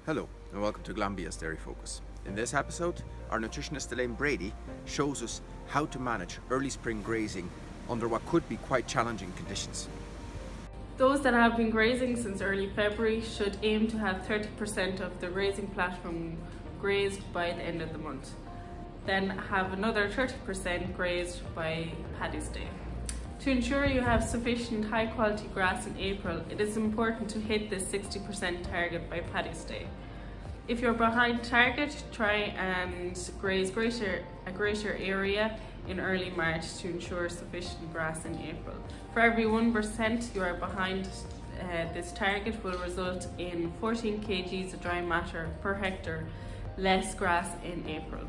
Hello and welcome to Glanbia's Dairy Focus. In this episode, our nutritionist Elaine Brady shows us how to manage early spring grazing under what could be quite challenging conditions. Those that have been grazing since early February should aim to have 30% of the grazing platform grazed by the end of the month. Then have another 30% grazed by Paddy's Day. To ensure you have sufficient high quality grass in April, it is important to hit this 60% target by Paddy's Day. If you're behind target, try and graze a greater area in early March to ensure sufficient grass in April. For every 1% you are behind this target will result in 14 kgs of dry matter per hectare less grass in April.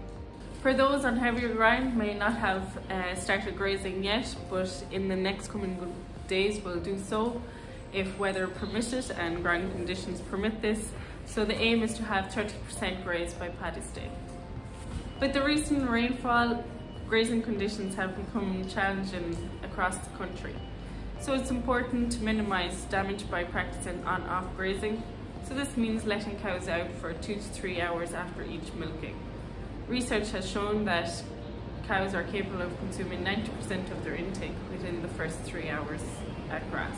For those on heavier ground may not have started grazing yet, but in the next coming days will do so if weather permitted and ground conditions permit this. So the aim is to have 30% grazed by Paddy's Day. With the recent rainfall, grazing conditions have become challenging across the country. So it's important to minimise damage by practicing on-off grazing. So this means letting cows out for 2 to 3 hours after each milking. Research has shown that cows are capable of consuming 90% of their intake within the first 3 hours at grass.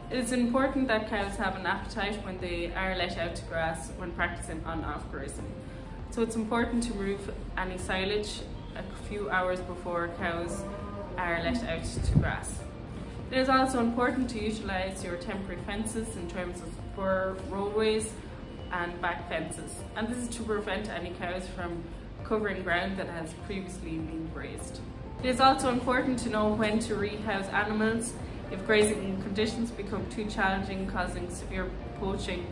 It is important that cows have an appetite when they are let out to grass when practicing on-off grazing. So it's important to remove any silage a few hours before cows are let out to grass. It is also important to utilise your temporary fences in terms of for roadways and back fences. And this is to prevent any cows from covering ground that has previously been grazed. It is also important to know when to rehouse animals. If grazing conditions become too challenging, causing severe poaching,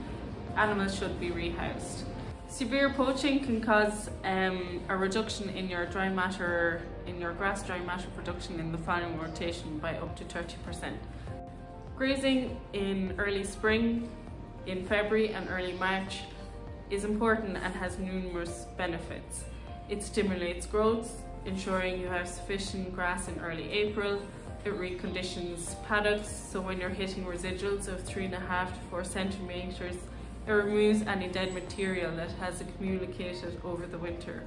animals should be rehoused. Severe poaching can cause a reduction in your grass dry matter production in the following rotation by up to 30%. Grazing in early spring, in February and early March is important and has numerous benefits. It stimulates growth, ensuring you have sufficient grass in early April. It reconditions paddocks, so when you're hitting residuals of 3.5 to 4 centimetres, it removes any dead material that has accumulated over the winter.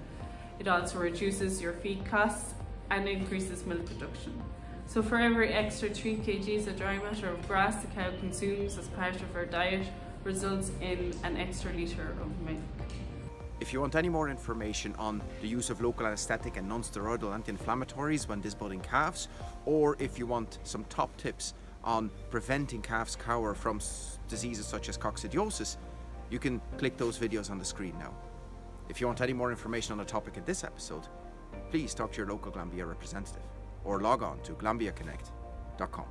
It also reduces your feed costs and increases milk production. So for every extra 3 kgs of dry matter of grass the cow consumes as part of her diet results in an extra litre of milk. If you want any more information on the use of local anaesthetic and non-steroidal anti-inflammatories when disbudding calves, or if you want some top tips on preventing calves cower from diseases such as coccidiosis, you can click those videos on the screen now. If you want any more information on the topic in this episode, please talk to your local Glanbia representative or log on to glanbiaconnect.com.